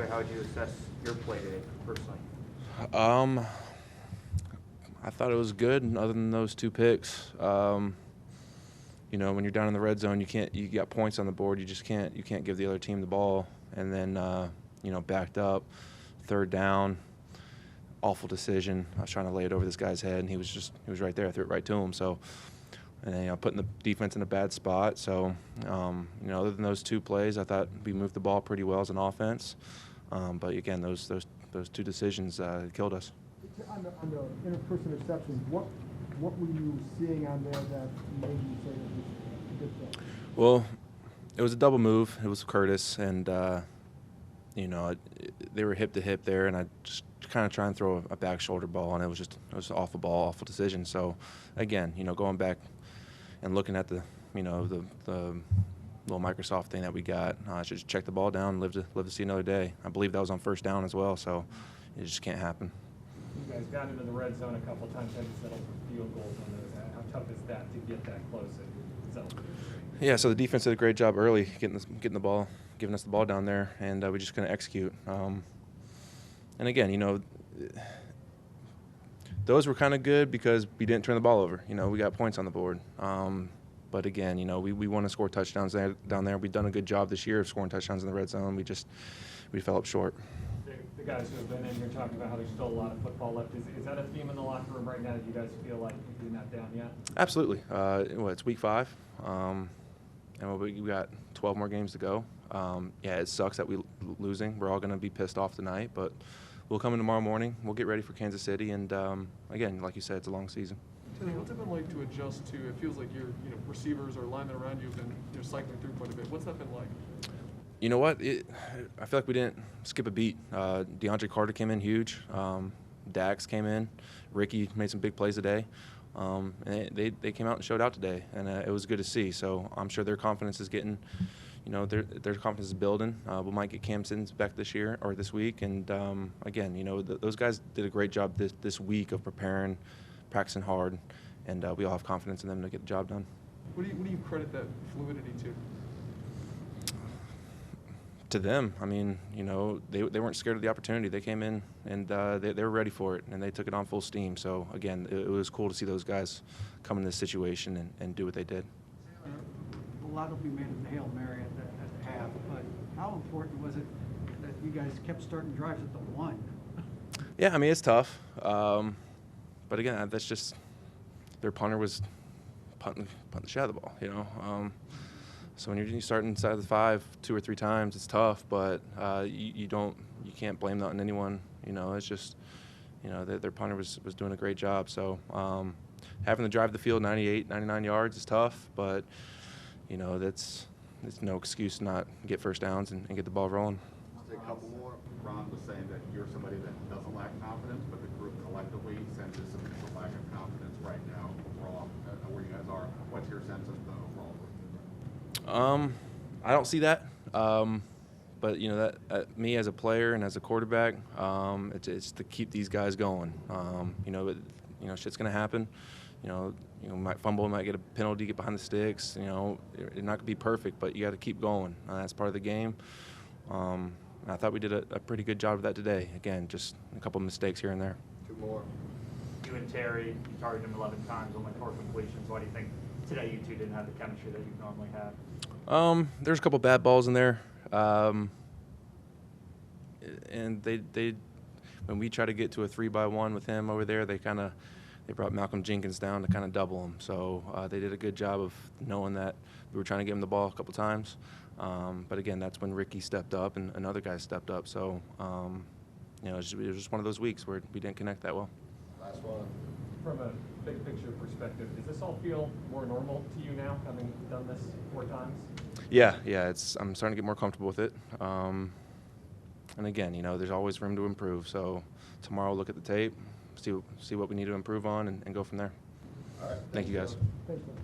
yesterday. How would you assess your play today, personally? I thought it was good, other than those 2 picks. When you're down in the red zone, you got points on the board. You can't give the other team the ball. And then, backed up, 3rd down, awful decision. I was trying to lay it over this guy's head, and he was right there. I threw it right to him. So, and putting the defense in a bad spot. So, other than those 2 plays, I thought we moved the ball pretty well as an offense. But again, those 2 decisions killed us. On the interpersonal interceptions, what were you seeing on there that made you say it was a good thing? Well, it was a double move. It was Curtis, and they were hip to hip there, and I just kind of try and throw a back shoulder ball, and it was an awful ball, awful decision. So, again, going back and looking at the little Microsoft thing that we got, I should just check the ball down and live to see another day. I believe that was on 1st down as well, so it just can't happen. You guys got into the red zone a couple times, had to settle for field goals on those. How tough is that to get that close and settle? Yeah, so the defense did a great job early getting the ball, giving us the ball down there, and we just couldn't execute. And again, those were kind of good because we didn't turn the ball over. We got points on the board. But again, we want to score touchdowns down there. We've done a good job this year of scoring touchdowns in the red zone. We fell up short. The guys who have been in here talking about how there's still a lot of football left. Is that a theme in the locker room right now? Do you guys feel like you're not down yet? Absolutely. It's week 5, and we got 12 more games to go. It sucks that we're losing. We're all going to be pissed off tonight, but we'll come in tomorrow morning. We'll get ready for Kansas City, and again, like you said, it's a long season. Teddy, what's it been like to adjust to? It feels like your receivers or linemen around you have been cycling through quite a bit. What's that been like? You know what? I feel like we didn't skip a beat. DeAndre Carter came in huge. Dax came in. Ricky made some big plays today. And they came out and showed out today, and it was good to see. So I'm sure their confidence is getting, their confidence is building. We might get Cam Sims back this week. And again, those guys did a great job this week of preparing, practicing hard, and we all have confidence in them to get the job done. What do you credit that fluidity to? To them, I mean, they weren't scared of the opportunity. They came in and they were ready for it, and they took it on full steam. So again, it was cool to see those guys come in this situation and do what they did. A lot will be made of the Hail Mary at the half, but how important was it that you guys kept starting drives at the 1? Yeah, I mean, it's tough, but again, that's just their punter was punting the shit out of the ball, So when you start inside the 5 2 or 3 times, it's tough, but you can't blame that on anyone. It's just their punter was doing a great job. So having to drive the field 98, 99 yards is tough, but it's no excuse to not get first downs and get the ball rolling. I'll take a couple more. Ron was saying that you're somebody that doesn't lack confidence, but the group collectively senses some lack of confidence right now overall where you guys are. What's your sense of the overall group? I don't see that. But that me as a player and as a quarterback, it's to keep these guys going. Shit's gonna happen. Might fumble, might get a penalty, get behind the sticks. It's not gonna be perfect, but you got to keep going. That's part of the game. I thought we did a pretty good job of that today. Again, just a couple of mistakes here and there. 2 more. You and Terry, you targeted him 11 times, only 4 completions. Why do you think today you two didn't have the chemistry that you normally have? There's a couple bad balls in there, and they when we try to get to a 3-by-1 with him over there, they brought Malcolm Jenkins down to kind of double him. So they did a good job of knowing that we were trying to give him the ball a couple times. But again, that's when Ricky stepped up and another guy stepped up. So it was just one of those weeks where we didn't connect that well. Last one. From a big picture perspective, does this all feel more normal to you now, having done this 4 times? Yeah. I'm starting to get more comfortable with it. And again, there's always room to improve. So tomorrow, look at the tape, see what we need to improve on, and go from there. All right. Thank you, guys. Thanks, man.